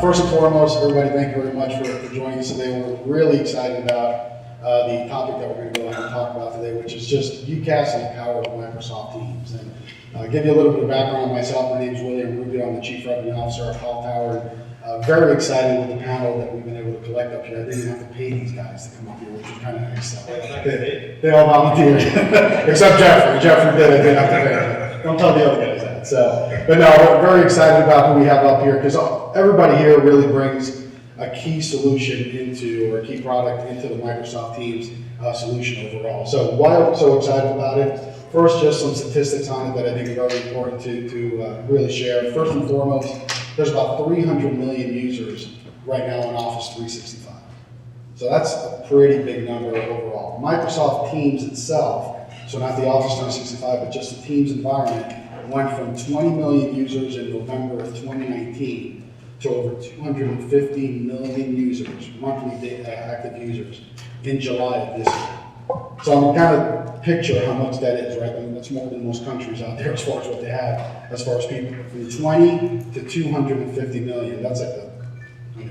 First and foremost, everybody, thank you very much for joining us today. We're really excited about the topic that we're going to go ahead and talk about today, which is just UCaaS and the power of Microsoft Teams. And give you a little bit of background on myself. My name is William Rubio. I'm the Chief Revenue Officer at CallTower. Very excited with the panel that we've been able to collect up here. I didn't have to pay these guys to come up here, which is kind of nice. So they all volunteered, except Jeffrey. Jeffrey did. I didn't have to pay. Don't tell the other guys that. So, but no, we're very excited about who we have up here because everybody here really brings a key solution into, or a key product into the Microsoft Teams solution overall. So why I'm so excited about it? First, just some statistics on it that I think are very important to really share. First and foremost, there's about 300 million users right now on Office 365. So that's a pretty big number overall. Microsoft Teams itself, so not the Office 365, but just the Teams environment, went from 20 million users in November of 2019 to over 250 million users, monthly active users, in July of this year. So I'm kind of picture how much that is, right? I mean, that's more than most countries out there as far as what they have, as far as people. From 20 to 250 million, that's like a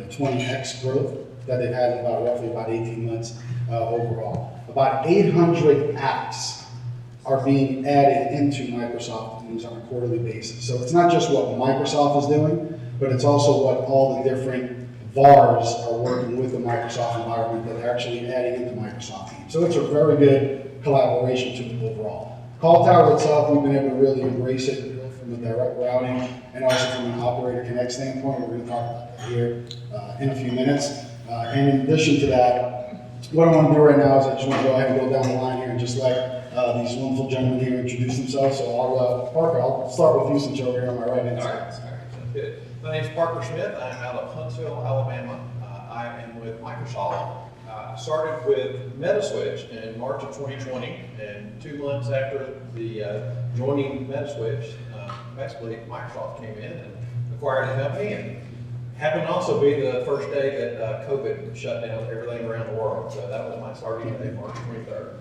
20x growth that they've had in roughly 18 months overall. About 800 apps are being added into Microsoft Teams on a quarterly basis. So it's not just what Microsoft is doing, but it's also what all the different VARs are working with the Microsoft environment that are actually adding into Microsoft Teams. So it's a very good collaboration tool overall. CallTower itself, we've been able to really embrace it from a direct routing and also from an operator connect standpoint. We're going to talk about that here in a few minutes. And in addition to that, what I want to do right now is I just want to go ahead and go down the line here and just let these wonderful gentlemen here introduce themselves. So Parker, I'll start with you since you're over here on my right hand side. All right, sounds good. My name is Parker Smith. I'm out of Huntsville, Alabama. I am with Microsoft. I started with Metaswitch in March of 2020, and 2 months after the joining Metaswitch, basically Microsoft came in and acquired the company, and happened to also be the first day that COVID shut down everything around the world. So that was my starting day, March 23rd.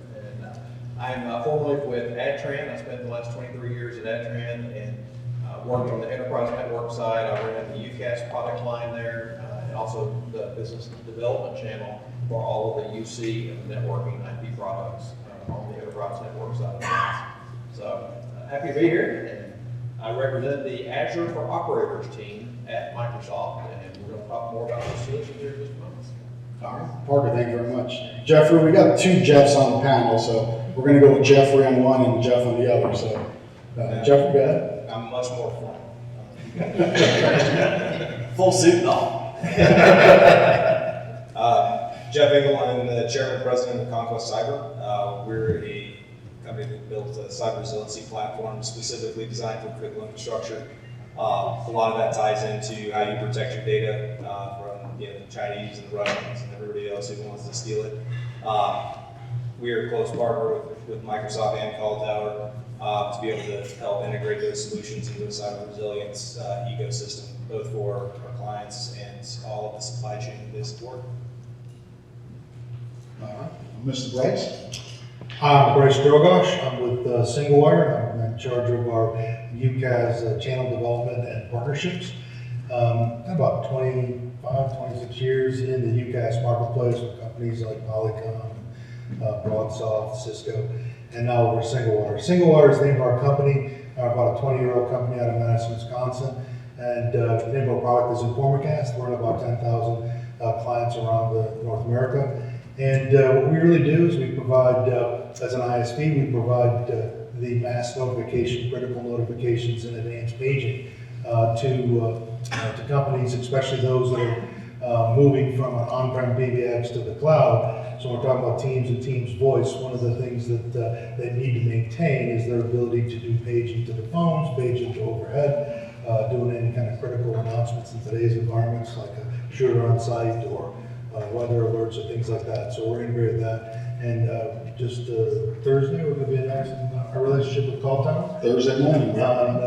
And I'm formerly with Adtran. I spent the last 23 years at Adtran and worked on the enterprise network side. I ran the UCaaS product line there, and also the business development channel for all of the UC and networking IP products on the enterprise network side of things. So happy to be here, and I represent the Azure for Operators team at Microsoft, and we're going to talk more about the solutions here in just a moment. All right, Parker, thank you very much. Jeffrey, we got 2 Jeffs on the panel, so we're going to go with Jeffrey on one and Jeff on the other. So Jeffrey, go ahead. I'm much more fun. Full suit and all. Jeff Engel, I'm the chairman and president of Conquest Cyber. We're a company that built a cyber resiliency platform specifically designed for critical infrastructure. A lot of that ties into how you protect your data from the Chinese and the Russians and everybody else who wants to steal it. We are a close partner with Microsoft and CallTower to be able to help integrate those solutions into the cyber resilience ecosystem, both for our clients and all of the supply chain that they support. All right, Mr. Bryce. I'm Bryce Drogosh. I'm with Singlewire. I'm in charge of our UCaaS channel development and partnerships. About 25, 26 years in the UCaaS marketplace with companies like Polycom, Broadsoft, Cisco, and now we're Singlewire. Singlewire is the name of our company, about a 20-year-old company out of Madison, Wisconsin. And the name of our product is Informacast. We're in about 10,000 clients around North America. And what we really do is we provide, as an ISP, we provide the mass notification, critical notifications, and advanced paging to companies, especially those that are moving from an on-prem PBX to the cloud. So when we're talking about Teams and Teams Voice, one of the things that they need to maintain is their ability to do paging to the phones, paging to overhead, doing any kind of critical announcements in today's environments, like a shooter on site or weather alerts or things like that. So we're integrated that. And just Thursday, we're going to be announcing our relationship with CallTower. Thursday morning. On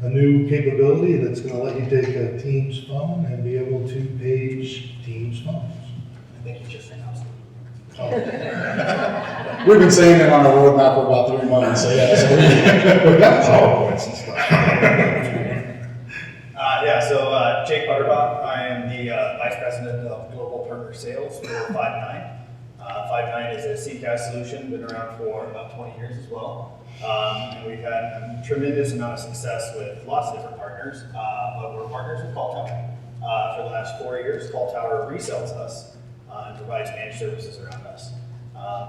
a new capability that's going to let you take a Teams phone and be able to page Teams phones. I think you just announced it. We've been saying it on our roadmap for about 3 months, so yeah, so we've got PowerPoints and stuff. Jake Butterbot. I am the Vice President of Global Partner Sales for Five9. Five9 is a CCaaS solution, been around for about 20 years as well. And we've had a tremendous amount of success with lots of different partners, but we're partners with CallTower. For the last 4 years, CallTower resells us and provides managed services around us.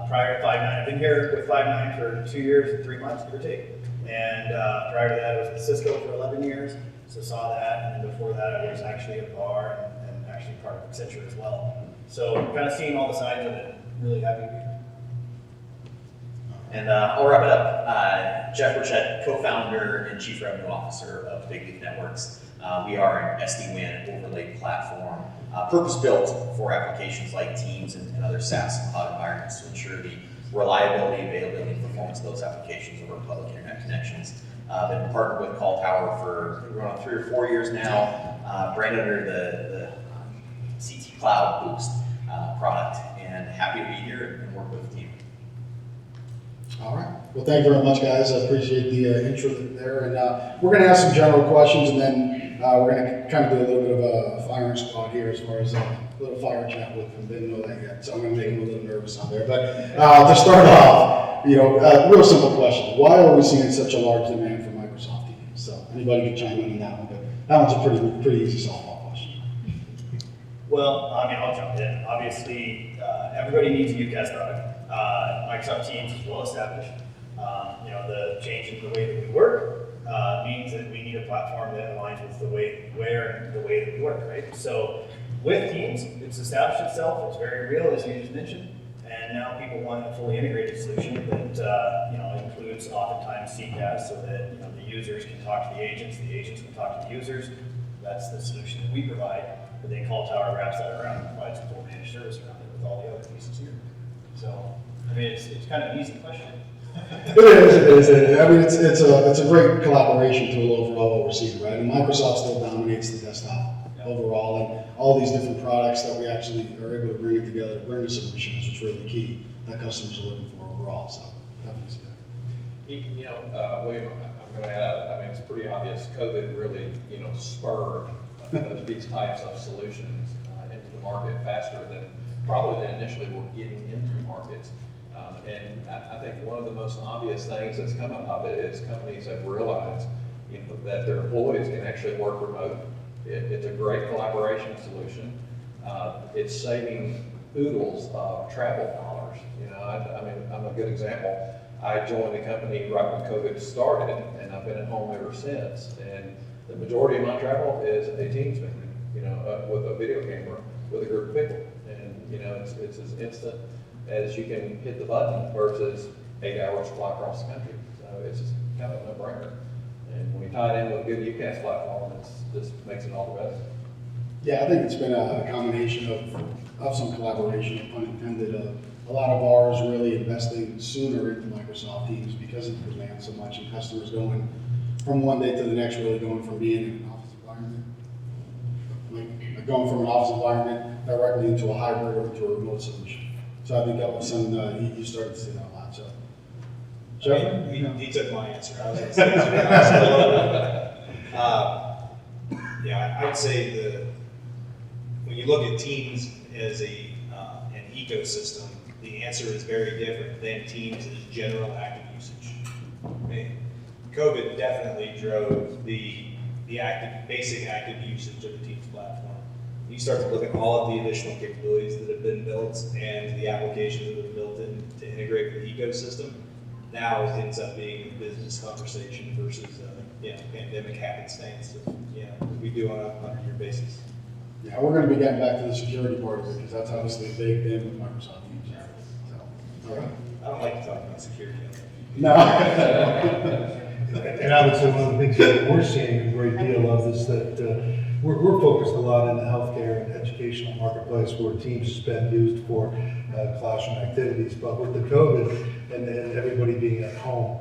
Prior to Five9, I've been here with Five9 for 2 years and 3 months, give or take. And prior to that, I was with Cisco for 11 years, so saw that. And then before that, I was actually at VAR and actually part of Accenture as well. So kind of seeing all the sides of it, really happy to be here. And I'll wrap it up. Jeff Burchett, co-founder and chief revenue officer of Bigleaf Networks. We are an SD-wan overlay platform, purpose-built for applications like Teams and other SaaS and cloud environments to ensure the reliability, availability, and performance of those applications over public internet connections. Been partnered with CallTower for around 3 or 4 years now, branded under the CT Cloud Boost product, and happy to be here and work with the team. All right. Well, thank you very much, guys. I appreciate the intro there. And we're going to ask some general questions, and then we're going to kind of do a little bit of a firing squad here as far as a little fire chat with them. Didn't know that yet, so I'm going to make them a little nervous on there. But to start off, real simple question. Why are we seeing such a large demand for Microsoft Teams? So anybody can chime in on that one, but that one's a pretty easy softball question. Well, I'll jump in. Obviously, everybody needs a UCaaS product. Microsoft Teams is well established. The change in the way that we work means that we need a platform that aligns with the way that we work, right? So with Teams, it's established itself. It's very real, as you just mentioned. And now people want a fully integrated solution that includes oftentimes CCaaS, so that the users can talk to the agents can talk to the users. That's the solution that we provide. But then CallTower wraps that around and provides a full managed service around it with all the other pieces here. So, it's kind of an easy question. It is. I mean, it's a great collaboration tool overall, what we're seeing, right? And Microsoft still dominates the desktop overall, and all these different products that we actually are able to bring it together, bring a solution, which is really key that customers are looking for overall. So, definitely see that. William, I'm going to add, it's pretty obvious. COVID really, spurred these types of solutions into the market faster than probably initially were getting into markets. And I think one of the most obvious things that's come out of it is companies have realized that their employees can actually work remote. It's a great collaboration solution. It's saving oodles of travel dollars. I'm a good example. I joined the company right when COVID started, and I've been at home ever since. And the majority of my travel is a Teams meeting, with a video camera with a group of people. And, it's as instant as you can hit the button versus 8 hours to fly across the country. So it's just kind of a no-brainer. And when you tie it in with a good UCaaS platform, it just makes it all the better. Yeah, I think it's been a combination of some collaboration, pun intended. A lot of ours really investing sooner into Microsoft Teams because of the demand so much, and customers going from one day to the next, really going from being in an office environment, like going from an office environment directly into a hybrid or into a remote solution. So I think that was something you started to see that a lot. So, Jeff? He took my answer. I was going to say, I would say when you look at Teams as an ecosystem, the answer is very different than Teams as general active usage. COVID definitely drove the basic active usage of the Teams platform. You start to look at all of the additional capabilities that have been built and the applications that have been built in to integrate with the ecosystem. Now it ends up being a business conversation versus pandemic happenstance that we do on a 100-year basis. Yeah, we're going to be getting back to the security part of it because that's obviously a big thing with Microsoft Teams. So, all right. I don't like to talk about security. No. And I would say one of the things that we're seeing a great deal of is that we're focused a lot in the healthcare and educational marketplace where Teams has been used for classroom activities. But with the COVID and everybody being at home,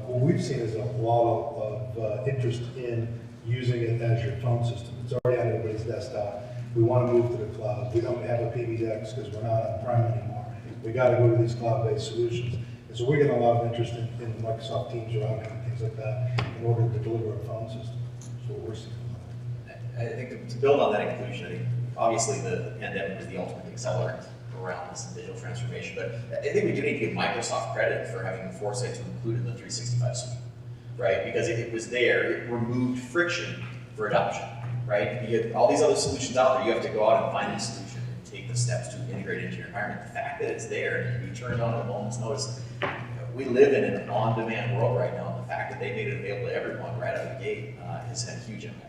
what we've seen is a lot of interest in using it as your phone system. It's already on everybody's desktop. We want to move to the cloud. We don't have a PBX because we're not on-prem anymore. We got to go to these cloud-based solutions. And so we're getting a lot of interest in Microsoft Teams around and things like that in order to deliver a phone system. That's what we're seeing. I think to build on that inclusion, I think obviously the pandemic was the ultimate accelerant around this digital transformation, but I think we do need to give Microsoft credit for having the foresight to include it in the 365 suite, right? Because it was there, it removed friction for adoption, right? You get all these other solutions out there, you have to go out and find a solution and take the steps to integrate it into your environment. The fact that it's there and it can be turned on at a moment's notice, we live in an on-demand world right now, and the fact that they made it available to everyone right out of the gate has had a huge impact.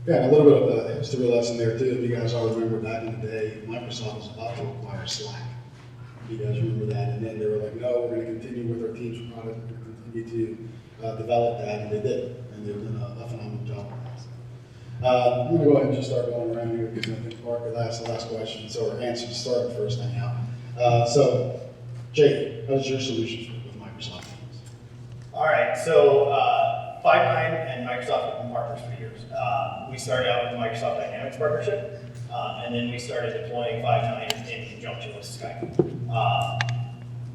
Yeah, and a little bit of a history lesson there too. If you guys all remember back in the day, Microsoft was about to acquire Slack. If you guys remember that, and then they were like, no, we're going to continue with our Teams product, we're going to continue to develop that, and they did, and they've done a phenomenal job with that. I'm going to go ahead and just start going around here because I think Mark had asked the last question, so our answer to start the first anyhow. So, Jake, how does your solution fit with Microsoft Teams? All right, so Five9 and Microsoft have been partners for years. We started out with the Microsoft Dynamics partnership, and then we started deploying Five9 in conjunction with Skype.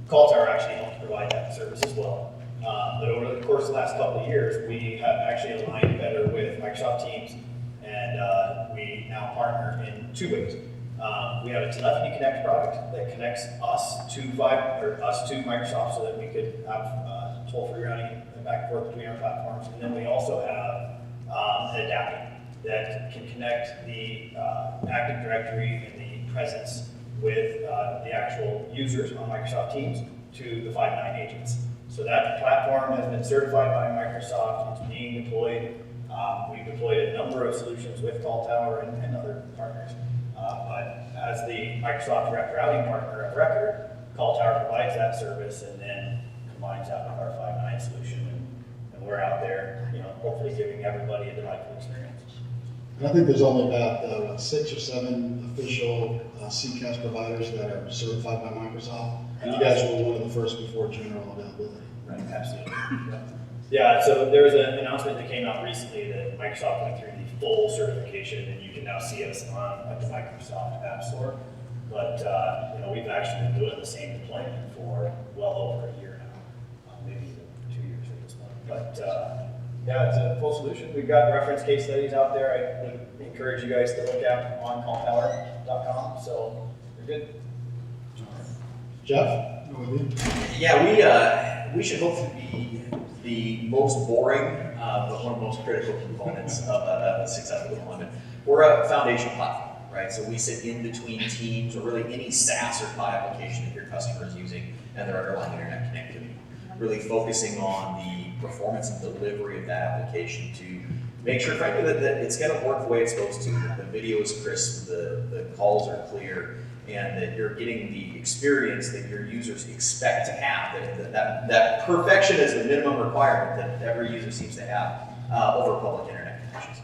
CallTower actually helped provide that service as well. But over the course of the last couple of years, we have actually aligned better with Microsoft Teams, and we now partner in two ways. We have a Telephony Connect product that connects us to Microsoft so that we could have toll-free routing back and forth between our platforms. And then we also have an adapter that can connect the Active Directory and the presence with the actual users on Microsoft Teams to the Five9 agents. So that platform has been certified by Microsoft. It's being deployed. We've deployed a number of solutions with CallTower and other partners. But as the Microsoft Direct Routing partner of record, CallTower provides that service and then combines that with our Five9 solution. And we're out there, hopefully giving everybody a delightful experience. And I think there's only about 6 or 7 official CCaaS providers that are certified by Microsoft. And you guys were one of the first before general availability. Right, absolutely. Yeah, so there was an announcement that came out recently that Microsoft went through the full certification, and you can now see us on the Microsoft App Store. But we've actually been doing the same deployment for well over a year now, maybe 2 years at this point. But yeah, it's a full solution. We've got reference case studies out there. I would encourage you guys to look at on calltower.com. So you're good. Jeff, go with you. Yeah, we should hopefully be the most boring, but one of the most critical components of a successful deployment. We're a foundational platform, right? So we sit in between teams or really any SaaS or cloud application that your customer is using and their underlying internet connectivity. Really focusing on the performance and delivery of that application to make sure, frankly, that it's going to work the way it's supposed to. The video is crisp, the calls are clear, and that you're getting the experience that your users expect to have. That perfection is the minimum requirement that every user seems to have over public internet connections.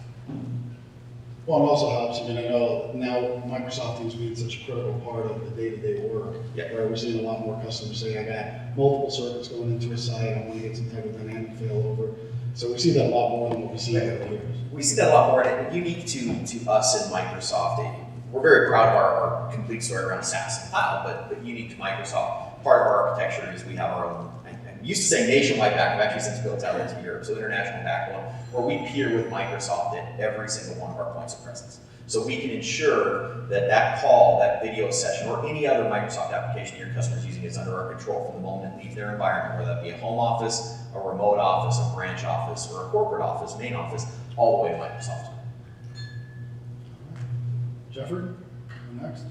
Well, it also helps. I know now Microsoft Teams being such a critical part of the day-to-day work. Yeah. Right? We're seeing a lot more customers say, I got multiple circuits going into a site, I want to get some type of dynamic failover. So we see that a lot more than what we see over the years. We see that a lot more, and unique to us and Microsoft. We're very proud of our complete story around SaaS and cloud, but unique to Microsoft, part of our architecture is we have our own, I'm used to saying nationwide backbone, actually since built out into Europe, so international backbone, where we peer with Microsoft at every single one of our points of presence. So we can ensure that that call, that video session, or any other Microsoft application your customer is using is under our control from the moment it leaves their environment, whether that be a home office, a remote office, a branch office, or a corporate office, main office, all the way to Microsoft. Jeffrey, you're next.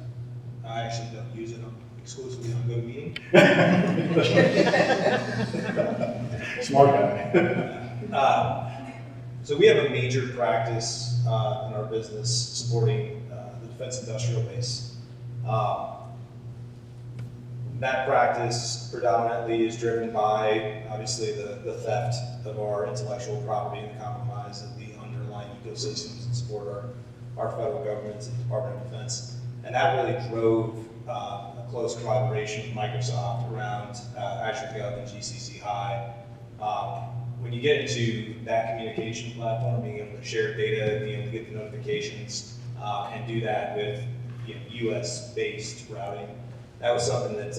I actually don't use it exclusively on GoToMeeting. Smart guy. So we have a major practice in our business supporting the defense industrial base. That practice predominantly is driven by, obviously, the theft of our intellectual property and the compromise of the underlying ecosystems that support our federal government and Department of Defense. And that really drove a close collaboration with Microsoft around Azure Gov and GCC High. When you get into that communication platform, being able to share data, being able to get the notifications, and do that with US-based routing, that was something that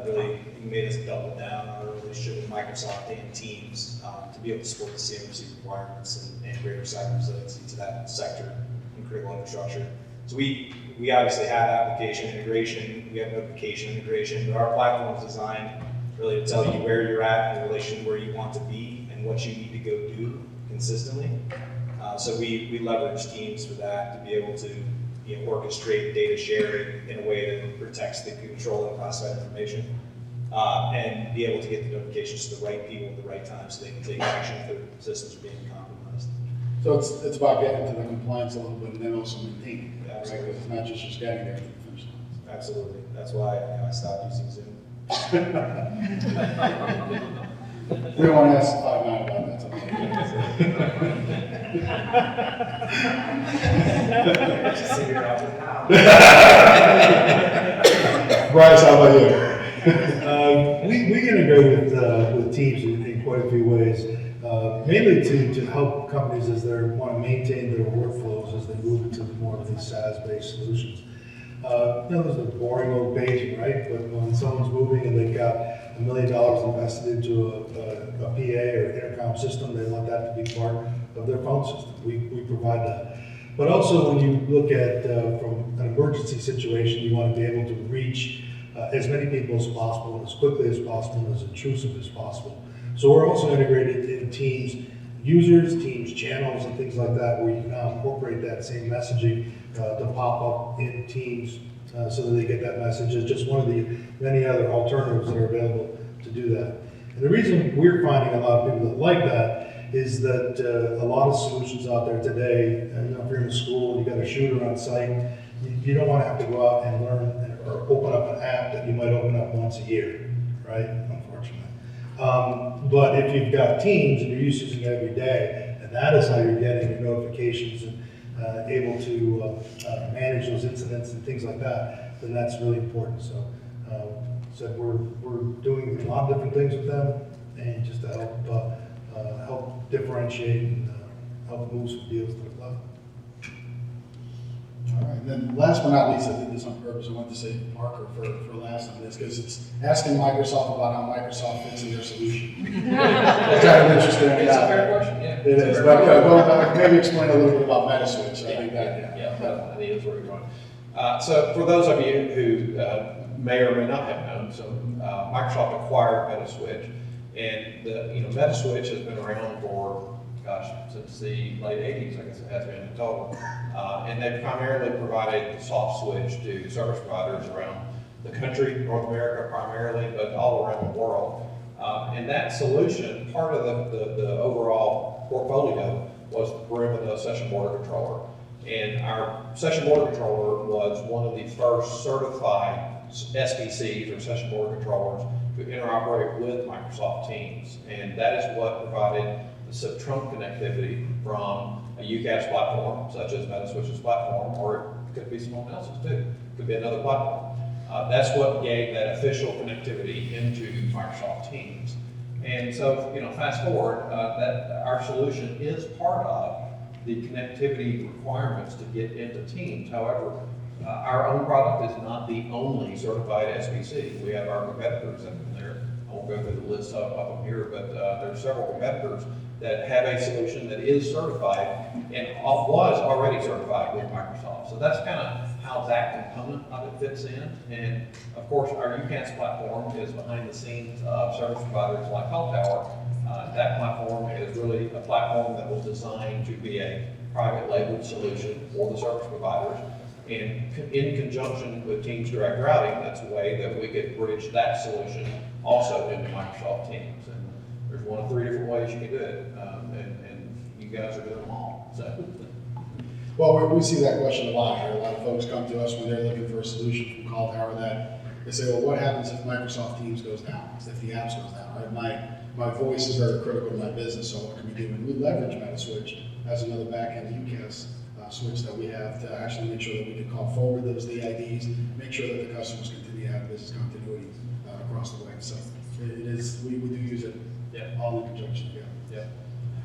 really made us double down on our relationship with Microsoft and Teams to be able to support the CMMC requirements and greater cyber resiliency to that sector and critical infrastructure. So we obviously have application integration, we have notification integration, but our platform is designed really to tell you where you're at in relation to where you want to be and what you need to go do consistently. So we leverage Teams for that to be able to orchestrate data sharing in a way that protects the control of classified information and be able to get the notifications to the right people at the right time so they can take action if their systems are being compromised. So it's about getting to the compliance a little bit and then also maintaining it, right? Absolutely. Because it's not just getting there to the finish line. Absolutely. That's why I stopped using Zoom. We don't want to ask 5-9 about that. Bryce, how about you? We integrate with Teams in quite a few ways, mainly to help companies as they want to maintain their workflows as they move into more of these SaaS-based solutions. There's the boring old paging, right? But when someone's moving and they've got $1 million invested into a PA or intercom system, they want that to be part of their phone system. We provide that. But also when you look at from an emergency situation, you want to be able to reach as many people as possible, and as quickly as possible, and as intrusive as possible. So we're also integrated in Teams users, Teams channels, and things like that, where you can now incorporate that same messaging to pop up in Teams so that they get that message. It's just one of the many other alternatives that are available to do that. And the reason we're finding a lot of people that like that is that a lot of solutions out there today, if you're in a school, you got a shooter on site, you don't want to have to go out and learn or open up an app that you might open up once a year, right? Unfortunately. But if you've got Teams and you're using it every day, and that is how you're getting your notifications and able to manage those incidents and things like that, then that's really important. So, we're doing a lot of different things with them, and just to help differentiate and help move some deals to the cloud. All right, and then last but not least, I did this on purpose. I wanted to say Parker for last on this, because it's asking Microsoft about how Microsoft fits in their solution. It's kind of interesting. It's a fair question, yeah. It is, but well, maybe explain a little bit about Metaswitch. I think that, That is where you're going. So for those of you who may or may not have known, so Microsoft acquired Metaswitch, and Metaswitch has been around for, since the late 80s, I guess it has been in total. And they've primarily provided the soft switch to service providers around the country, North America primarily, but all around the world. And that solution, part of the overall portfolio was the perimeter session border controller. And our session border controller was one of the first certified SBCs, or session border controllers, to interoperate with Microsoft Teams. And that is what provided the sub-trunk connectivity from a UCaaS platform, such as Metaswitch's platform, or it could be someone else's too. It could be another platform. That's what gave that official connectivity into Microsoft Teams. And so, fast forward, that our solution is part of the connectivity requirements to get into Teams. However, our own product is not the only certified SBC. We have our competitors in there. I won't go through the list of them here, but there are several competitors that have a solution that is certified and was already certified with Microsoft. So that's kind of how that component of it fits in. And of course, our UCaaS platform is behind the scenes of service providers like CallTower. That platform is really a platform that was designed to be a private labeled solution for the service providers. And in conjunction with Teams Direct Routing, that's a way that we could bridge that solution also into Microsoft Teams. And there's one of 3 different ways you can do it, and you guys are doing them all. So. well, we see that question a lot here. A lot of folks come to us when they're looking for a solution from CallTower that they say, well, what happens if Microsoft Teams goes down? If the apps goes down, right? My voice is very critical to my business, so what can we do? And we leverage Metaswitch as another back-end UCaaS switch that we have to actually make sure that we can call forward those DIDs, make sure that the customers continue to have business continuity across the way. So it is, we do use it all in conjunction together. Yeah.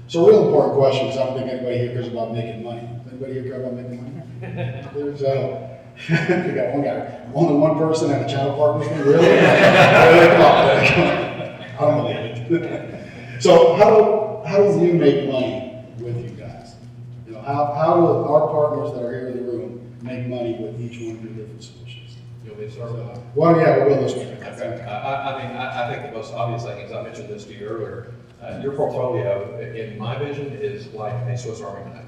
So a real important question, because I don't think anybody here cares about making money. Anybody here care about making money? So We got one guy, only one person at a Channel Partners meeting, really? Really? Come on. I don't believe it. So how do you make money with you guys? You know, how do our partners that are here in the room make money with each one of your different solutions? You want me to start with that? Well, yeah, we'll go this way. Okay. I think the most obvious thing is, I mentioned this to you earlier, your portfolio, in my vision, is like a Swiss Army knife.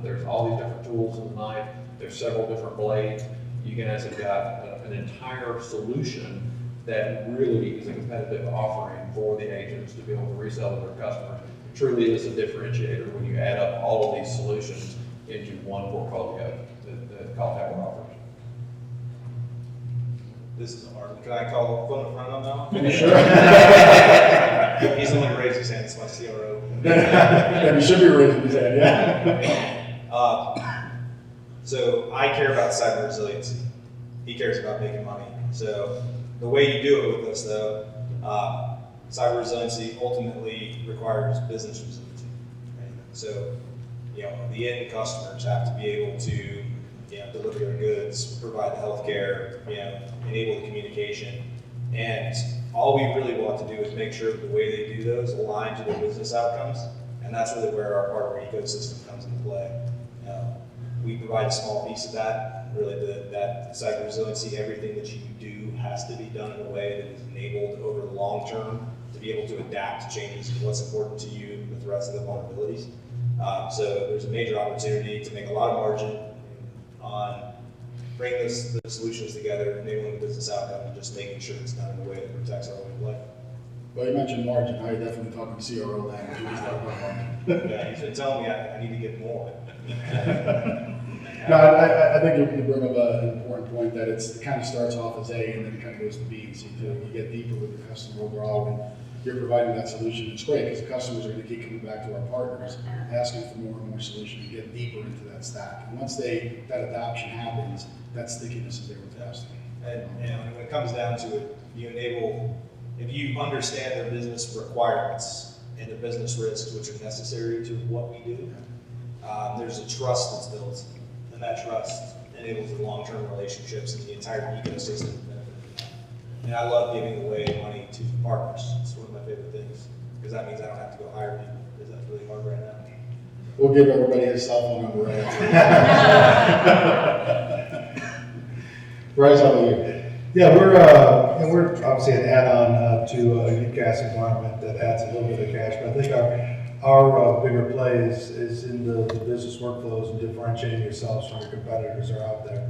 There's all these different tools in the knife, there's several different blades. You guys have got an entire solution that really is a competitive offering for the agents to be able to resell to their customers. It truly is a differentiator when you add up all of these solutions into one portfolio that CallTower offers. This is hard. Can I call from the front on now? Sure. He's the one who raised his hand, it's my CRO. Yeah, you should be raising his hand, yeah. So I care about cyber resiliency. He cares about making money. So the way you do it with us, though, cyber resiliency ultimately requires business resiliency. Right? So, the end customers have to be able to, deliver their goods, provide the healthcare, enable the communication, and all we really want to do is make sure that the way they do those align to their business outcomes, and that's really where our partner ecosystem comes into play. We provide a small piece of that. Really, that cyber resiliency, everything that you do has to be done in a way that is enabled over the long term to be able to adapt to changes in what's important to you, the threats and the vulnerabilities. So there's a major opportunity to make a lot of margin on bringing the solutions together, enabling the business outcome, and just making sure it's done in a way that protects our way of life. Well, you mentioned margin. Now you're definitely talking CRO language. We start about margin. Yeah, he's been telling me I need to get more. No, I think you bring up an important point that it kind of starts off as A and then it kind of goes to B and C too. You get deeper with the customer overall when you're providing that solution. It's great because the customers are going to keep coming back to our partners, asking for more and more solutions and get deeper into that stack. And once that adoption happens, that stickiness is there with the customer. And when it comes down to it, if you understand their business requirements and the business risks which are necessary to what we do, there's a trust that's built, and that trust enables the long-term relationships and the entire ecosystem. And I love giving away money to partners. It's one of my favorite things, because that means I don't have to go hire people, because that's really hard right now. We'll give everybody his cell phone number right Bryce, how about you? Yeah, we're obviously an add-on to a UCaaS environment that adds a little bit of cash, but I think our bigger play is in the business workflows and differentiating yourselves from your competitors that are out there.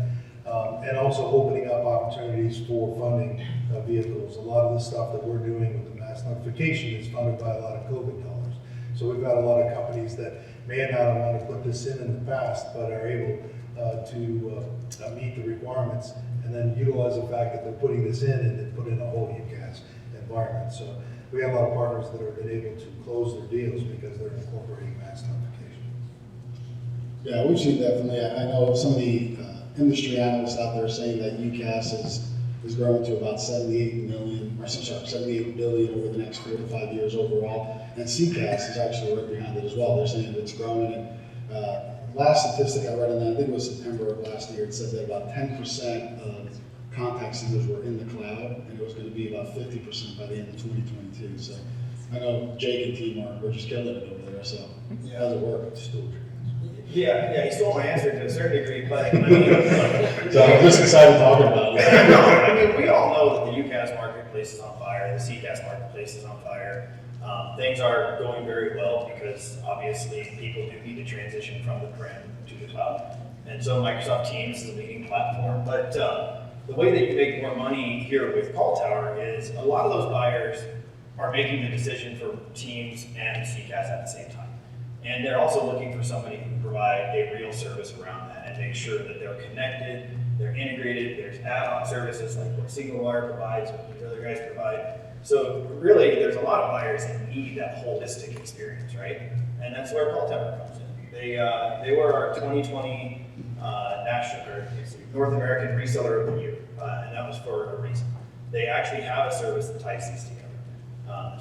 And also opening up opportunities for funding vehicles. A lot of the stuff that we're doing with the mass notification is funded by a lot of COVID dollars. So we've got a lot of companies that may not have wanted to put this in the past, but are able to meet the requirements and then utilize the fact that they're putting this in and then put in a whole UCaaS environment. So we have a lot of partners that have been able to close their deals because they're incorporating mass notification. Yeah, we've seen definitely. I know some of the industry analysts out there saying that UCaaS is growing to about 78 billion over the next 4 to 5 years overall. And CCaaS is actually right behind it as well. They're saying that it's growing. And last statistic I read on that, I think it was September of last year, it said that about 10% of contact centers were in the cloud, and it was going to be about 50% by the end of 2022. So I know Jake and team are just killing it over there. So how's it work? Yeah, he stole my answer to a certain degree, but I mean, So I'm just excited talking about it. no, I mean, we all know that the UCaaS marketplace is on fire, the CCaaS marketplace is on fire. Things are going very well because obviously people do need to transition from the prem to the cloud. And so Microsoft Teams is a leading platform, but the way that you make more money here with CallTower is a lot of those buyers are making the decision for Teams and CCaaS at the same time. And they're also looking for somebody who can provide a real service around that and make sure that they're connected, they're integrated, there's add-on services like what Singlewire provides, what these other guys provide. So really, there's a lot of buyers that need that holistic experience, right? And that's where CallTower comes in. They were our 2020 North American Reseller of the Year, and that was for a reason. They actually have a service that ties these together.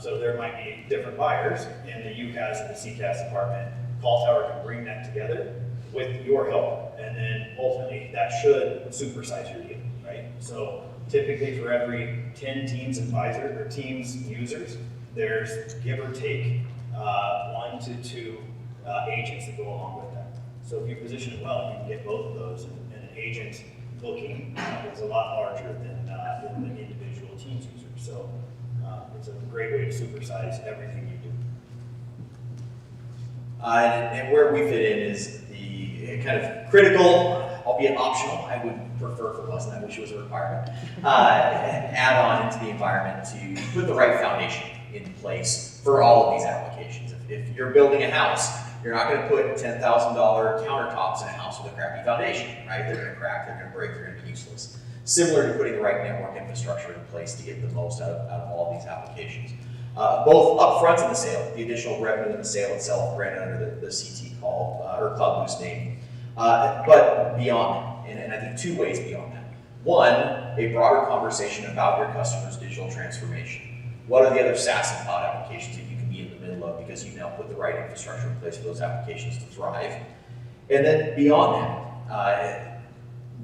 So there might be different buyers in the UCaaS and the CCaaS department. CallTower can bring that together with your help, and then ultimately that should supersize your deal, right? So typically for every 10 Teams advisor or Teams users, there's give or take 1 to 2 agents that go along with that. So if you position it well, you can get both of those, and an agent booking is a lot larger than an individual Teams user. So it's a great way to supersize everything you do. And where we fit in is the kind of critical, albeit optional, I would prefer if it wasn't, I wish it was a requirement, add on into the environment to put the right foundation in place for all of these applications. If you're building a house, you're not going to put $10,000 countertops in a house with a crappy foundation, right? They're going to crack, they're going to break, they're going to be useless. Similar to putting the right network infrastructure in place to get the most out of all of these applications. Both upfront in the sale, the additional revenue in the sale itself, granted under the CT call or Cloud Boost name, but beyond that, and I think 2 ways beyond that. One, a broader conversation about your customer's digital transformation. What are the other SaaS and cloud applications that you can be in the middle of because you've now put the right infrastructure in place for those applications to thrive? And then beyond that,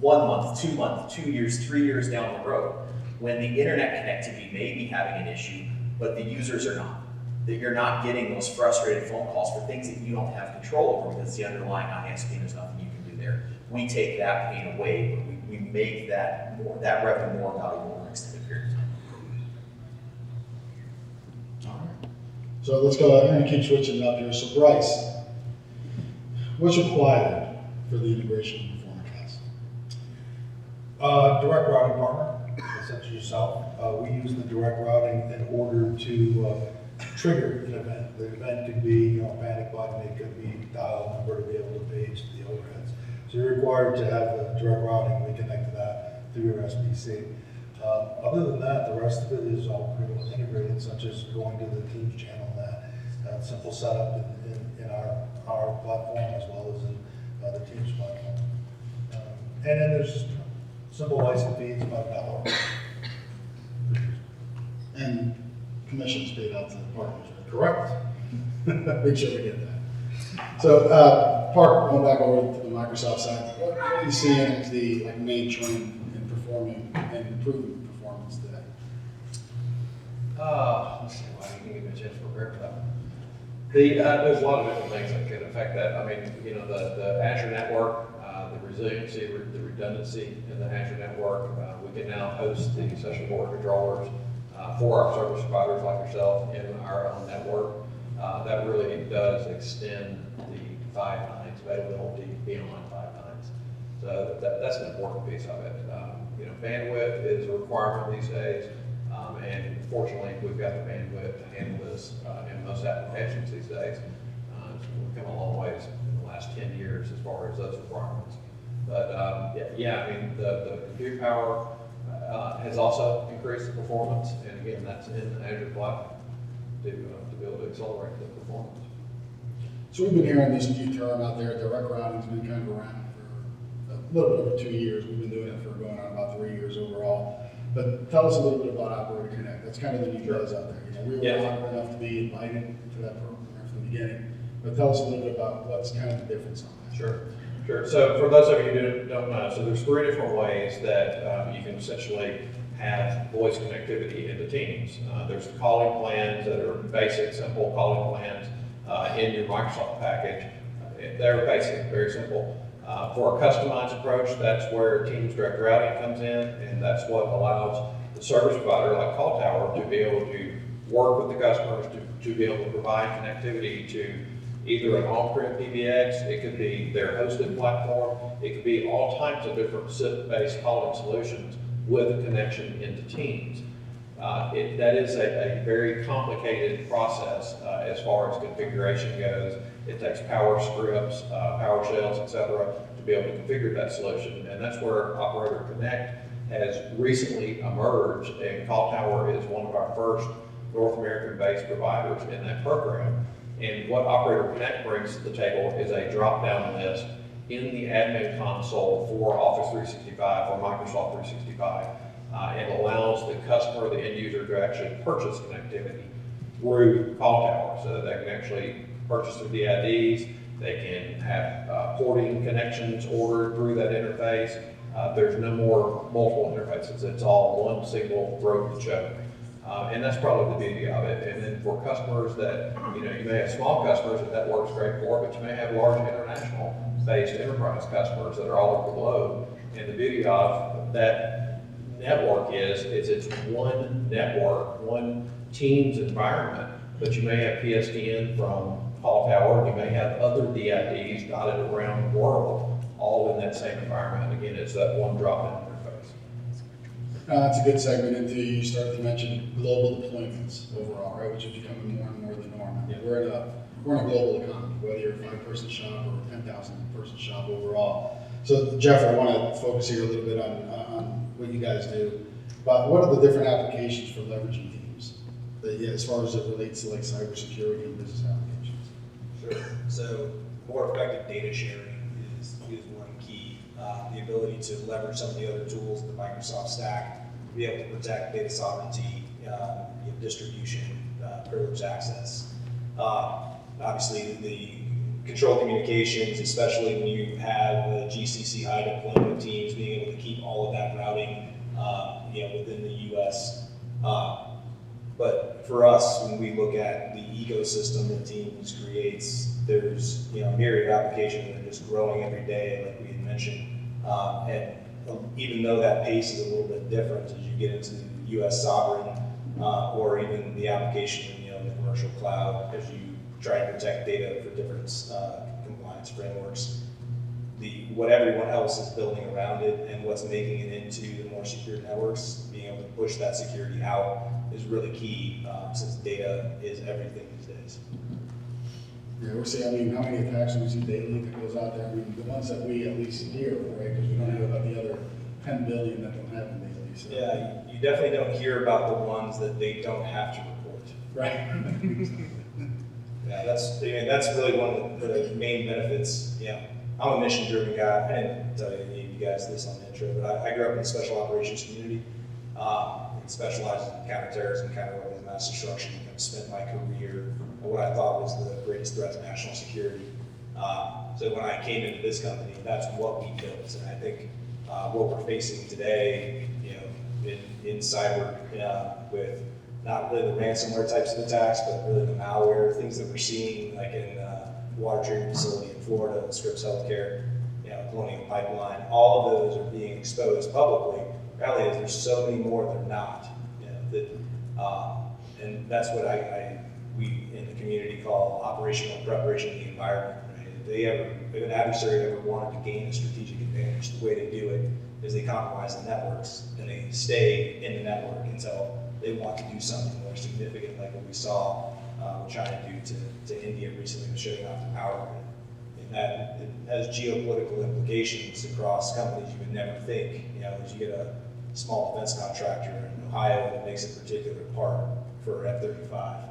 1 month, 2 months, 2 years, 3 years down the road, when the internet connectivity may be having an issue, but the users are not, that you're not getting those frustrated phone calls for things that you don't have control over because the underlying ISP, there's nothing you can do there. We take that pain away, but we make that revenue more valuable in an extended period of time. All right. So let's go ahead and keep switching it up here. So Bryce, what's required for the integration of UCaaS? Direct routing partner, such as yourself. We use the direct routing in order to trigger an event. The event could be, a panic button, it could be dial number to be able to page the overheads. So you're required to have the direct routing. We connect to that through your SBC. Other than that, the rest of it is all pretty well integrated, such as going to the Teams channel, that simple setup in our platform as well as in the Teams platform. And then there's just simple license fees, about $1. And commissions paid out to the partners, right? Correct. Make sure we get that. So, Park, going back over to the Microsoft side, what are you seeing as the main trend in performing and improving performance today? Let's see, why you can give me a chance to prepare for that. There's a lot of different things that could affect that. I mean, the Azure network, the resiliency, the redundancy in the Azure network. We can now host the session border controllers for our service providers like yourself in our own network. That really does extend the 5 nines availability beyond 5 nines. So that's an important piece of it. Bandwidth is a requirement these days, and fortunately, we've got the bandwidth to handle this in most applications these days. We've come a long ways in the last 10 years as far as those requirements. But I mean, the compute power has also increased the performance, and again, that's in the Azure platform to be able to accelerate the performance. So we've been hearing this new term out there, direct routing's been kind of around for a little bit over 2 years. We've been doing it for going on about 3 years overall. But tell us a little bit about Operator Connect. That's kind of the new buzz out there. We were honored enough to be invited to that program from the beginning. But tell us a little bit about what's kind of the difference on that. Sure. So for those of you who don't know, so there's 3 different ways that you can essentially have voice connectivity into Teams. There's the calling plans that are basic, simple calling plans in your Microsoft package. They're basic, very simple. For a customized approach, that's where Teams Direct Routing comes in, and that's what allows the service provider like CallTower to be able to work with the customers to be able to provide connectivity to either an on-prem PBX, it could be their hosted platform, it could be all types of different SIP-based calling solutions with a connection into Teams. That is a very complicated process as far as configuration goes. It takes power scripts, PowerShells, etc., to be able to configure that solution, and that's where Operator Connect has recently emerged, and CallTower is one of our first North American-based providers in that program. And what Operator Connect brings to the table is a drop-down list in the admin console for Office 365 or Microsoft 365. It allows the customer, the end user, to actually purchase connectivity through CallTower, so that they can actually purchase through the IDs. They can have porting connections ordered through that interface. There's no more multiple interfaces. It's all one single throat to choke. And that's probably the beauty of it. And then for customers that, you may have small customers that works great for, but you may have large international-based enterprise customers that are all over the globe. And the beauty of that network is it's one network, one Teams environment, but you may have PSTN from CallTower, you may have other DIDs dotted around the world, all in that same environment. Again, it's that one drop-in interface. That's a good segment into, you start to mention global deployments overall, right, which is becoming more and more the norm. Yeah. We're in a global economy, whether you're a 5-person shop or a 10,000-person shop overall. So Jeff, I want to focus here a little bit on what you guys do, but what are the different applications for leveraging Teams? As far as it relates to like cybersecurity and business applications. Sure. So more effective data sharing is one key. The ability to leverage some of the other tools in the Microsoft stack to be able to protect data sovereignty, distribution, privileged access. Obviously, the control communications, especially when you have a GCC high deployment of Teams, being able to keep all of that routing, within the U.S. But for us, when we look at the ecosystem that Teams creates, there's a myriad of applications that are just growing every day, like we had mentioned. And even though that pace is a little bit different as you get into U.S. sovereign or even the application in the commercial cloud, as you try and protect data for different compliance frameworks, what everyone else is building around it and what's making it into the more secure networks, being able to push that security out is really key, since data is everything these days. Yeah, we're seeing, how many attacks do we see daily that goes out there? The ones that we at least hear, right, because we don't know about the other 10 billion that don't happen daily. So. Yeah, you definitely don't hear about the ones that they don't have to report. Right. Yeah, that's really one of the main benefits. I'm a mission-driven guy. I didn't tell any of you guys this on the intro, but I grew up in the special operations community. Specialized in counterterrorism, counter-weapons, mass destruction. I've spent my career on what I thought was the greatest threat to national security. So when I came into this company, that's what we built. And I think what we're facing today, in cyber, with not really the ransomware types of attacks, but really the malware, things that we're seeing, like in water treatment facility in Florida, Scripps Healthcare, Colonial Pipeline, all of those are being exposed publicly. The reality is there's so many more that are not. And that's what we in the community call operational preparation of the environment. Right? If an adversary ever wanted to gain a strategic advantage, the way they do it is they compromise the networks and they stay in the network until they want to do something more significant, like what we saw China do to India recently with shutting off the power grid. And that it has geopolitical implications across companies you would never think. As you get a small defense contractor in Ohio that makes a particular part for F-35.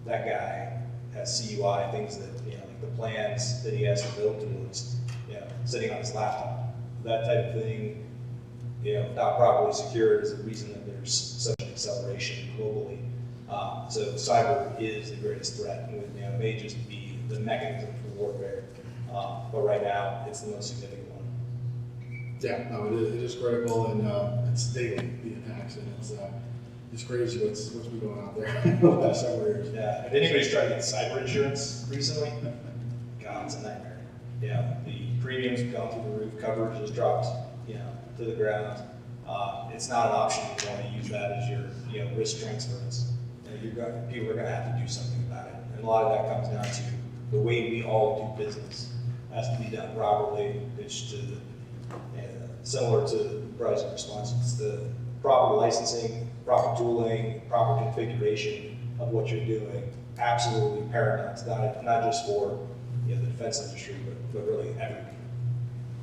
That guy has CUI, things that, like the plans that he has to build towards, sitting on his laptop. That type of thing, not properly secured is the reason that there's such an acceleration globally. So cyber is the greatest threat, and it may just be the mechanism for warfare, but right now it's the most significant one. Yeah, no, it is critical, and it's daily, the attacks, and it's crazy what's been going on there the last several years. Yeah, if anybody's tried to get cyber insurance recently, God, it's a nightmare. The premiums have gone through the roof, coverage has dropped, to the ground. It's not an option if you want to use that as your, risk transference. People are going to have to do something about it, and a lot of that comes down to the way we all do business. It has to be done properly. It's similar to Bryce's response. It's the proper licensing, proper tooling, proper configuration of what you're doing. Absolutely paramount. It's not just for the defense industry, but really everything.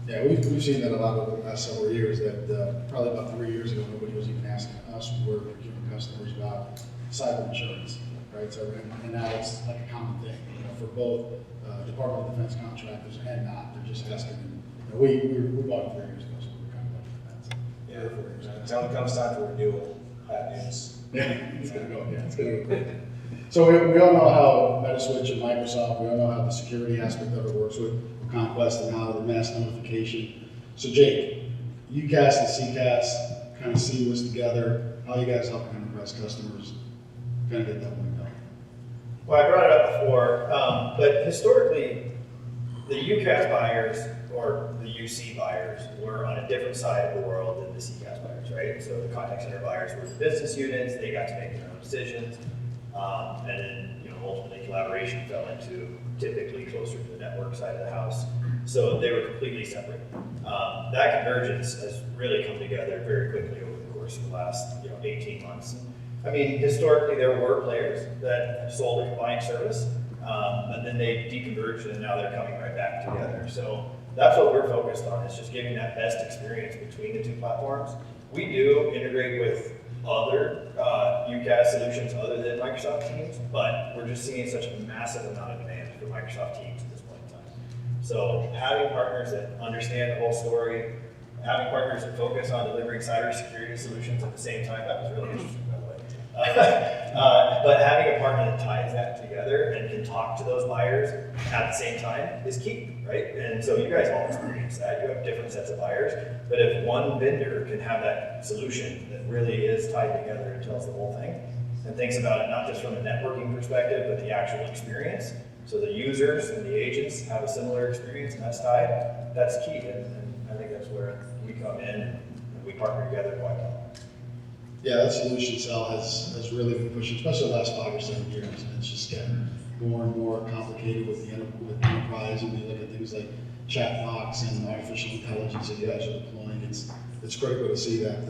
Yeah, we've seen that a lot over the past several years. That probably about 3 years ago, nobody was even asking us when we're procuring customers about cyber insurance, right? So and now it's like a common thing, for both Department of Defense contractors and not. They're just asking. We bought it 3 years ago, so we're kind of like that. Yeah, until it comes time for renewal, bad news. Yeah, it's gonna go. Yeah, it's gonna go quick. So we all know how Metaswitch and Microsoft, we all know how the security aspect of it works with Conquest and how the mass notification. So Jake, UCaaS and CCaaS kind of seamless together. How you guys helping enterprise customers kind of get that one going? Well, I brought it up before, but historically, the UCaaS buyers or the UC buyers were on a different side of the world than the CCaaS buyers, right? So the contact center buyers were the business units, they got to make their own decisions, and then, ultimately collaboration fell into typically closer to the network side of the house. So they were completely separate. That convergence has really come together very quickly over the course of the last 18 months. I mean, historically there were players that sold a combined service, and then they deconverged and now they're coming right back together. So that's what we're focused on, is just giving that best experience between the two platforms. We do integrate with other UCaaS solutions other than Microsoft Teams, but we're just seeing such a massive amount of demand for Microsoft Teams at this point in time. So having partners that understand the whole story, having partners that focus on delivering cybersecurity solutions at the same time, that was really interesting, by the way. But having a partner that ties that together and can talk to those buyers at the same time is key, right? And so you guys all experience that. You have different sets of buyers, but if one vendor can have that solution that really is tied together and tells the whole thing, and thinks about it not just from a networking perspective, but the actual experience, so the users and the agents have a similar experience and that's tied, that's key. And I think that's where we come in and we partner together quite well. Yeah, that solution sell has really been pushing, especially the last 5 or 7 years, and it's just getting more and more complicated with the enterprise. And you look at things like chat box and artificial intelligence that you guys are deploying. It's critical to see that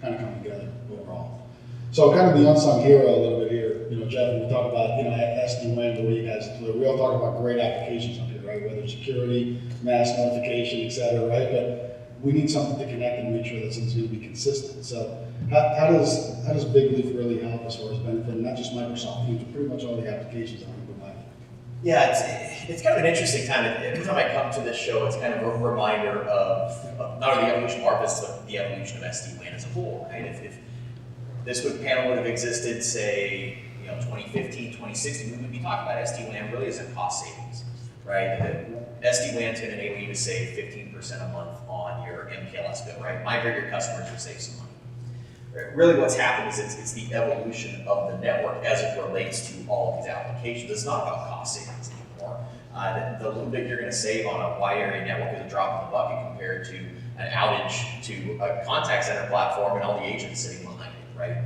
kind of come together overall. So kind of the unsung hero a little bit here, Jeff, when we talk about SD-WAN, the way you guys deploy, we all talk about great applications up here, right? Whether it's security, mass notification, et cetera, right? But we need something to connect and make sure that something's going to be consistent. So how does Bigleaf really help as far as benefiting not just Microsoft Teams, but pretty much all the applications that we provide? Yeah, it's kind of an interesting time. Every time I come to this show, it's kind of a reminder of not only the evolution of our business, but the evolution of SD-WAN as a whole, right? If this panel would have existed, say, 2015, 2016, we would be talking about SD-WAN really as a cost savings, right? SD-WAN is going to enable you to save 15% a month on your MPLS bill, right? Migrate your customers to save some money. Right? Really what's happened is it's the evolution of the network as it relates to all of these applications. It's not about cost savings anymore. The little bit you're going to save on a wide area network is a drop in the bucket compared to an outage to a contact center platform and all the agents sitting behind it, right?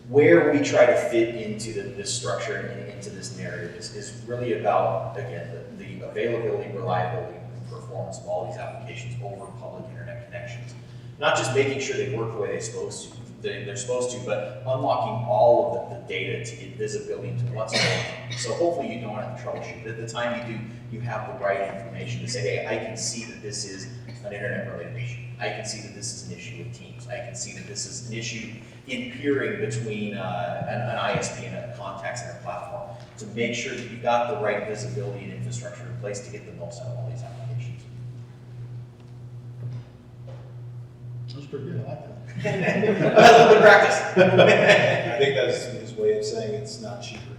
Where we try to fit into this structure and into this narrative is really about, again, the availability, reliability, and performance of all these applications over public internet connections. Not just making sure they work the way they're supposed to, but unlocking all of the data to get visibility into what's going on. So hopefully you don't have to troubleshoot. At the time you do, you have the right information to say, hey, I can see that this is an internet-related issue. I can see that this is an issue with Teams. I can see that this is an issue in peering between an ISP and a contact center platform to make sure that you've got the right visibility and infrastructure in place to get the most out of all these applications. That's pretty good. I like that. A little bit of practice. I think that's his way of saying it's not cheaper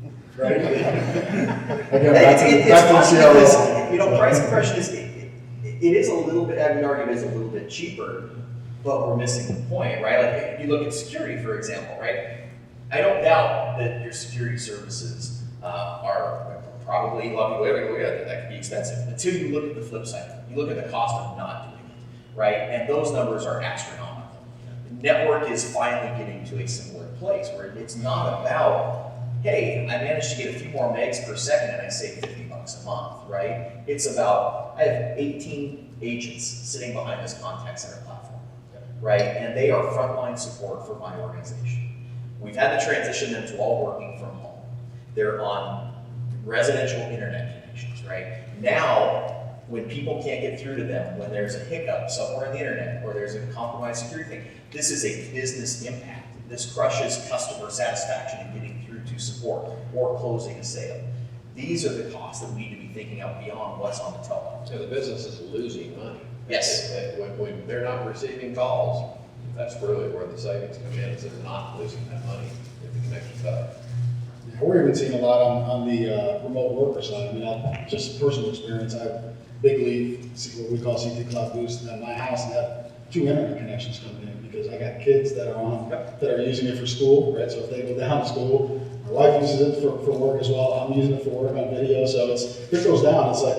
anymore. Right? Again, It's back to funny the because, CRO. price compression it is a little bit, I would argue it is a little bit cheaper, but we're missing the point, right? Like if you look at security, for example, right? I don't doubt that your security services are probably, a lot of people look at it, that could be expensive. Until you look at the flip side, you look at the cost of not doing it, right? And those numbers are astronomical. The network is finally getting to a similar place where it's not about, hey, I managed to get a few more megs per second and I save $50 a month, right? It's about, I have 18 agents sitting behind this contact center platform, right? And they are frontline support for my organization. We've had to transition them to all working from home. They're on residential internet connections, right? Now, when people can't get through to them, when there's a hiccup somewhere on the internet, or there's a compromised security thing, this is a business impact. This crushes customer satisfaction in getting through to support or closing a sale. These are the costs that we need to be thinking out beyond what's on the telephone. So the business is losing money. Yes. When they're not receiving calls, that's really where the savings come in, is they're not losing that money if the connection's up. we're even seeing a lot on the remote worker side. I mean, just personal experience, I have Bigleaf, what we call CT Cloud Boost, at my house, and have 2 internet connections coming in because I got kids that are using it for school, right? So if they go down to school, my wife uses it for work as well. I'm using it for work on video. So if it goes down, it's like,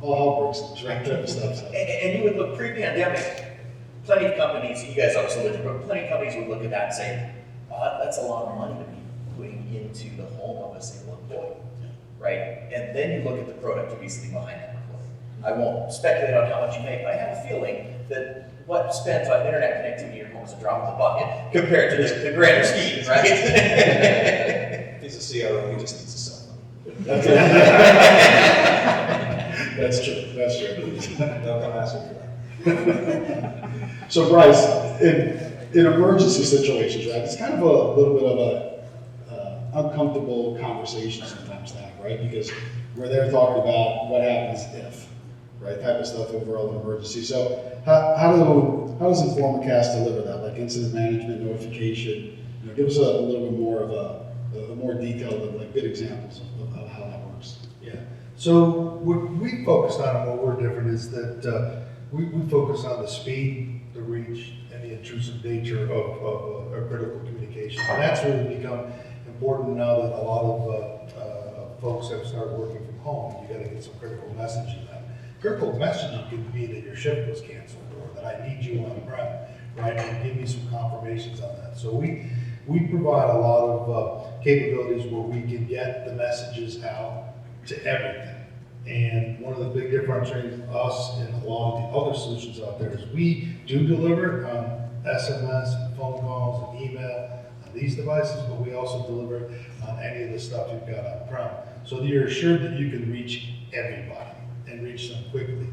all hell breaks loose, right? Type of stuff. So. And you would look pre-pandemic, plenty of companies, you guys obviously lived through, but plenty of companies would look at that and say, oh, that's a lot of money to be putting into the home of a single employee, right? And then you look at the productivity behind that employee. I won't speculate on how much you make, but I have a feeling that what spends on internet connectivity in your home is a drop in the bucket compared to the grander scheme, right? If he's a CRO, he just needs a cell phone. That's true. That's true. They'll come ask you for that. So Bryce, in emergency situations, right, it's kind of a little bit of a uncomfortable conversation sometimes to have, right? Because we're there talking about what happens if, right, type of stuff overall in emergency. So how does InformaCast deliver that, like incident management, notification? Give us a little bit more of a more detailed, like good examples of how that works. Yeah. So what we focused on and what we're different is that we focus on the speed, the reach, and the intrusive nature of a critical communication. And that's really become important now that a lot of folks have started working from home. You got to get some critical messaging out. Critical messaging could be that your shift was canceled or that I need you on prem, right? And give me some confirmations on that. So we provide a lot of capabilities where we can get the messages out to everything. And one of the big differentiators of us and a lot of the other solutions out there is we do deliver it on SMS, and phone calls, and email on these devices, but we also deliver it on any of the stuff you've got on-prem. So that you're assured that you can reach everybody and reach them quickly.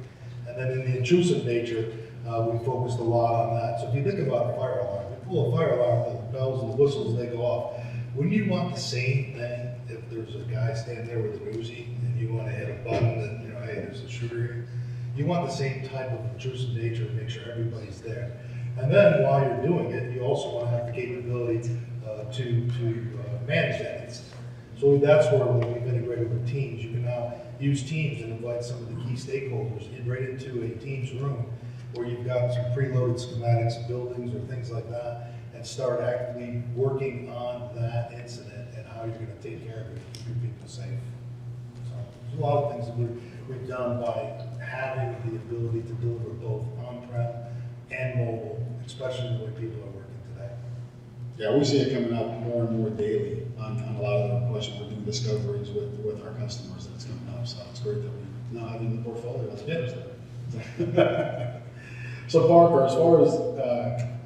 And then in the intrusive nature, we focused a lot on that. So if you think about a fire alarm, you pull a fire alarm, the bells and the whistles, they go off. Wouldn't you want the same thing if there's a guy standing there with a Uzi and you want to hit a button that, hey, there's a shooter here? You want the same type of intrusive nature to make sure everybody's there. And then while you're doing it, you also want to have the capability to manage that incident. So that's where when we've integrated with Teams, you can now use Teams and invite some of the key stakeholders right into a Teams room where you've got some preloaded schematics, buildings or things like that, and start actively working on that incident and how you're going to take care of it to keep your people safe. So there's a lot of things that we've done by having the ability to deliver both on-prem and mobile, especially the way people are working today. Yeah, we see it coming up more and more daily on a lot of the requests. We're doing discoveries with our customers that's coming up. So it's great that we now have it in the portfolio as a first step. So Parker, as far as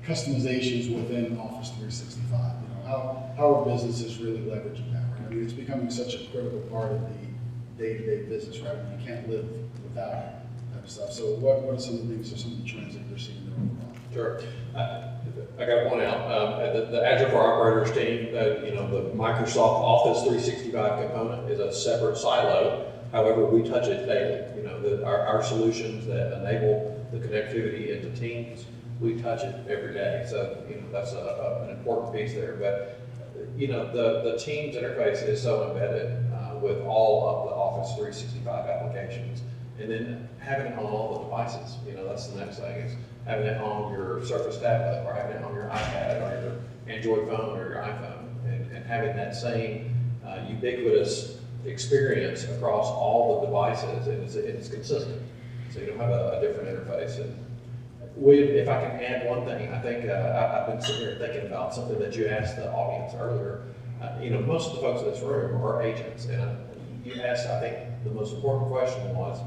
customizations within Office 365, how are businesses really leveraging that, right? I mean, it's becoming such a critical part of the day-to-day business, right? You can't live without that type of stuff. So what are some of the things or some of the trends that you're seeing there overall? Sure. I got to point out, the Agile for Operators team, the Microsoft Office 365 component is a separate silo. However, we touch it daily. Our solutions that enable the connectivity into Teams, we touch it every day. So, that's an important piece there. But, the Teams interface is so embedded with all of the Office 365 applications. And then having it on all the devices, that's the next thing, is having it on your Surface tablet or having it on your iPad or your Android phone or your iPhone, and having that same ubiquitous experience across all the devices, and it's consistent. So you don't have a different interface. And if I can add one thing, I think I've been sitting here thinking about something that you asked the audience earlier. Most of the folks in this room are agents, and you asked, I think, the most important question was,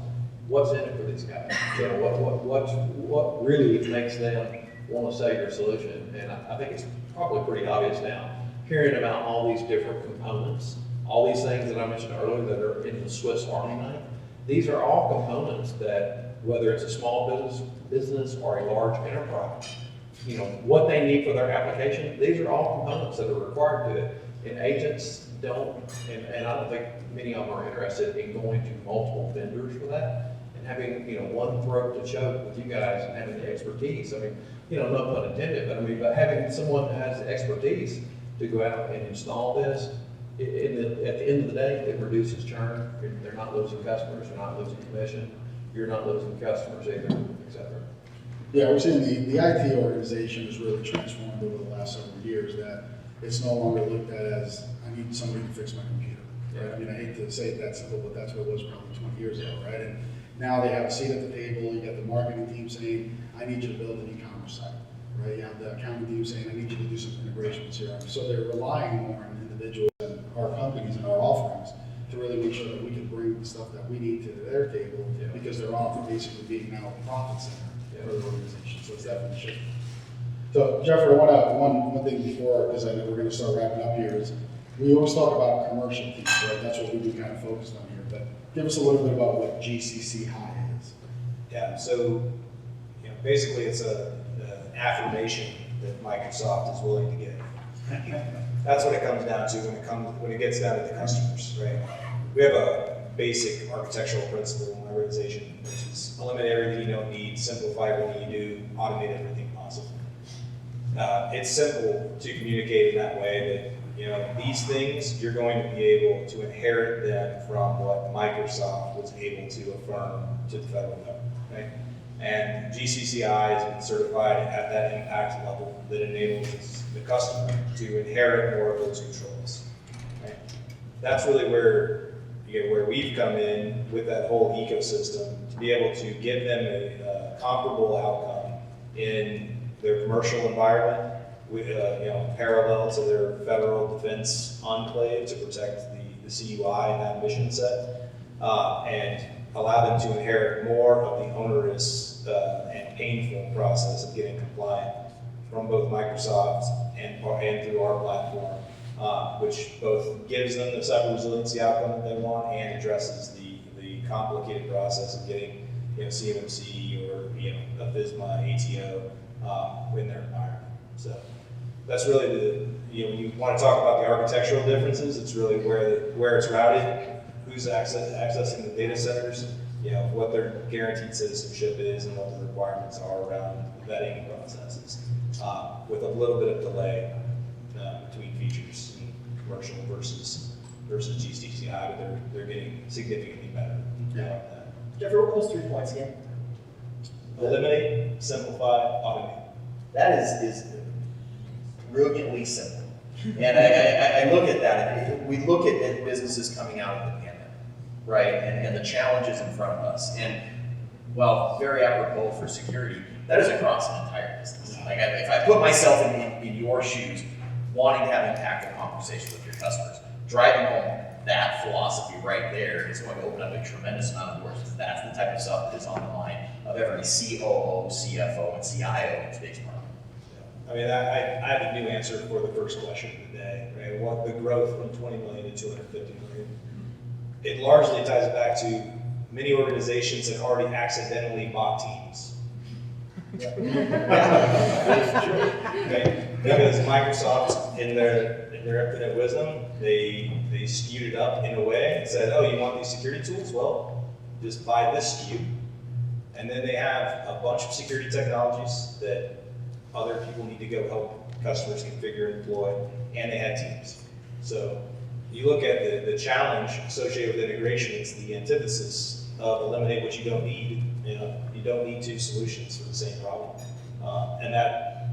what's in it for these guys? What really makes them want to sell your solution? And I think it's probably pretty obvious now, hearing about all these different components, all these things that I mentioned earlier that are in the Swiss Army knife. These are all components that, whether it's a small business or a large enterprise, what they need for their application, these are all components that are required to it. And agents don't, and I don't think many of them are interested in going to multiple vendors for that and having, one throat to choke with you guys and having the expertise. I mean, no pun intended, but having someone that has the expertise to go out and install this at the end of the day, it reduces churn. They're not losing customers, they're not losing commission, you're not losing customers either, et cetera. Yeah, we're seeing the IT organization has really transformed over the last several years, that it's no longer looked at as, I need somebody to fix my computer. Right? I mean, I hate to say it that simple, but that's what it was probably 20 years ago, right? And now they have a seat at the table, you got the marketing team saying, I need you to build an e-commerce site, right? You have the accounting team saying, I need you to do some integration with CRM. So they're relying more on individuals and our companies and our offerings to really make sure that we can bring the stuff that we need to their table, because they're all basically being now a profit center for the organization. So it's definitely shifting. So Jeffrey, I want to, one thing before, because I know we're going to start wrapping up here, is we always talk about commercial teams, right? That's what we've been kind of focused on here. But give us a little bit about what GCC High is. Yeah, so basically it's an affirmation that Microsoft is willing to give. That's what it comes down to when it gets down to the customers, right? We have a basic architectural principle in my organization, which is eliminate everything you don't need, simplify everything you do, automate everything possible. It's simple to communicate in that way that these things you're going to be able to inherit them from what Microsoft was able to affirm to the federal government, right? And GCCI has been certified at that impact level that enables the customer to inherit more of those controls, right? That's really where we've come in with that whole ecosystem to be able to give them a comparable outcome in their commercial environment, with parallel to their federal defense enclave to protect the CUI and that mission set, and allow them to inherit more of the onerous and painful process of getting compliant from both Microsoft and through our platform, which both gives them the cyber resiliency outcome that they want and addresses the complicated process of getting CMMC or a FISMA ATO in their environment. So that's really when you want to talk about the architectural differences, it's really where it's routed, who's accessing the data centers, what their guaranteed citizenship is, and what the requirements are around vetting processes, with a little bit of delay between features in commercial versus GCCI, but they're getting significantly better. Jeffrey, what were those 3 points again? Eliminate, simplify, automate. That is brilliantly simple. And I look at that, we look at businesses coming out of the pandemic, right? And the challenges in front of us. And while very apropos for security, that is across an entire business. Like if I put myself in your shoes, wanting to have impactful conversations with your customers, driving home that philosophy right there is going to open up a tremendous amount of doors, because that's the type of stuff that is on the mind of every COO, CFO, and CIO in today's market. I mean, I have a new answer for the first question of the day, right? What the growth from 20 million to 250 million. It largely ties back to many organizations that already accidentally bought teams. Right? Because Microsoft, in their infinite wisdom, they skewed it up in a way and said, oh, you want these security tools? Well, just buy this SKU. And then they have a bunch of security technologies that other people need to go help customers configure and deploy, and they had teams. So you look at the challenge associated with integration, it's the antithesis of eliminate what you don't need. You don't need 2 solutions for the same problem. And that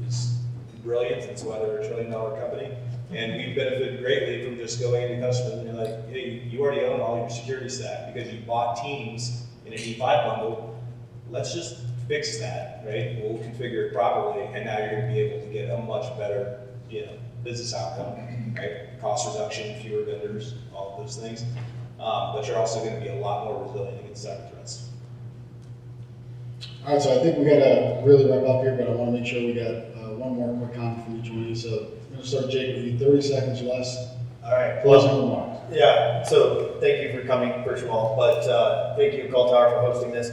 is brilliant. That's why they're $1 trillion company. And we've benefited greatly from just going into customers and being like, hey, you already own all your security stack because you bought teams in an E5 bundle. Let's just fix that, right? We'll configure it properly, and now you're going to be able to get a much better, business outcome, right? Cost reduction, fewer vendors, all of those things. But you're also going to be a lot more resilient against cyber threats. All right, so I think we got to really wrap up here, but I want to make sure we got one more quick comment from each one of you. So I'm going to start, Jake, with you. 30 seconds or less. All right. Closing remarks. Yeah, so thank you for coming, first of all, but thank you, CallTower, for hosting this.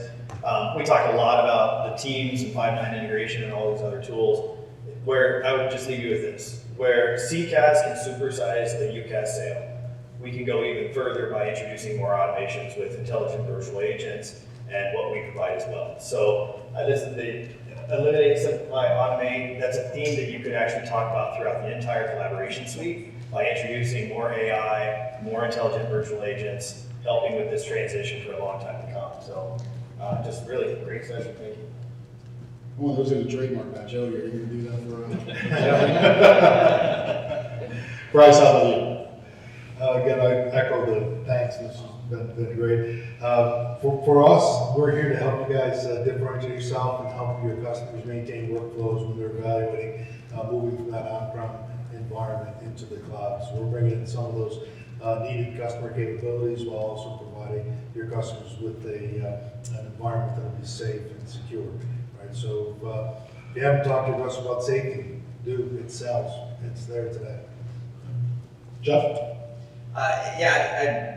We talked a lot about the Teams and Five9 integration and all these other tools, where I would just leave you with this. Where CCaaS can supersize a UCaaS sale, we can go even further by introducing more automations with intelligent virtual agents and what we provide as well. So the eliminate, simplify, automate, that's a theme that you could actually talk about throughout the entire collaboration suite. by introducing more AI, more intelligent virtual agents, helping with this transition for a long time to come. So just really a great session. Thank you. Well, who's going to trademark that, Joe? Are you going to do that for us? Bryce, how about you? Again, I echo the thanks. This has been great. For us, we're here to help you guys differentiate yourself and help your customers maintain workflows when they're evaluating moving from that on-prem environment into the cloud. So we're bringing in some of those needed customer capabilities while also providing your customers with an environment that will be safe and secure. Right. So if you haven't talked to us about safety, do. It sells. It's there today. Jeff?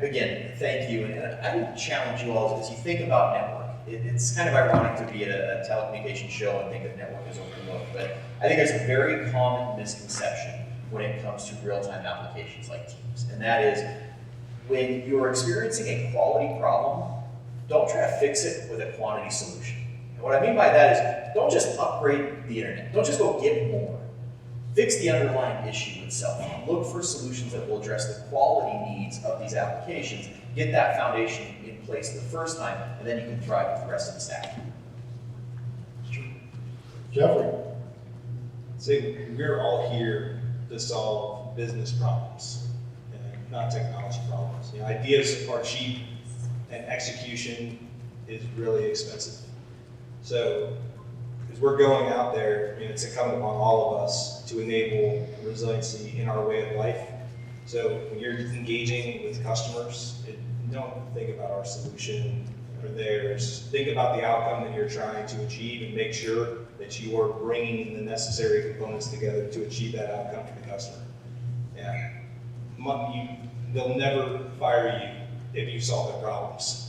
Again, thank you, and I would challenge you all as you think about network. It's kind of ironic to be at a telecommunications show and think of network as overlooked, but I think there's a very common misconception when it comes to real-time applications like Teams, and that is when you're experiencing a quality problem, don't try to fix it with a quantity solution. And what I mean by that is don't just upgrade the internet, don't just go get more. Fix the underlying issue itself. Look for solutions that will address the quality needs of these applications. Get that foundation in place the first time, and then you can thrive with the rest of the stack. Jeffrey? So we're all here to solve business problems, and not technology problems. You know, ideas are cheap, and execution is really expensive. So, as we're going out there, I mean, it's incumbent upon all of us to enable resiliency in our way of life. So, when you're engaging with customers, don't think about our solution or theirs. Think about the outcome that you're trying to achieve and make sure that you are bringing the necessary components together to achieve that outcome for the customer. Yeah. They'll never fire you if you solve their problems.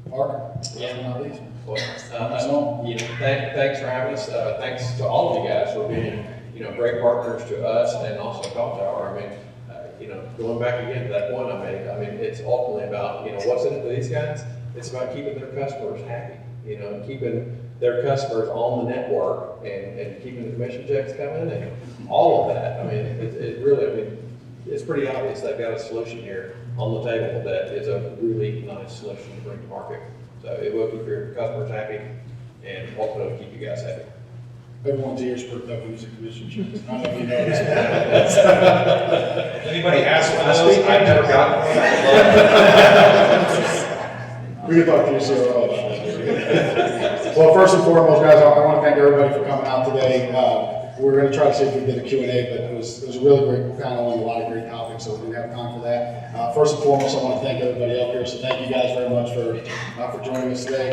Mark? Yeah. Not least. Well, thanks for having us. Thanks to all of you guys for being, great partners to us and also CallTower. I mean, going back again to that point I made, it's ultimately about, what's in it for these guys? It's about keeping their customers happy, and keeping their customers on the network and keeping the commission checks coming and all of that. It's pretty obvious they've got a solution here on the table that is a really nice solution to bring to market. So it will keep your customers happy and ultimately keep you guys happy. Everyone's ears perked up using commission checks. I don't know if you noticed. If anybody asks for those, I've never gotten one. We can talk to your CRO about that. Well, first and foremost, guys, I want to thank everybody for coming out today. We're going to try to see if we can get a Q&A, but it was a really great panel and a lot of great topics, so we didn't have time for that. First and foremost, I want to thank everybody up here, so thank you guys very much for joining us today.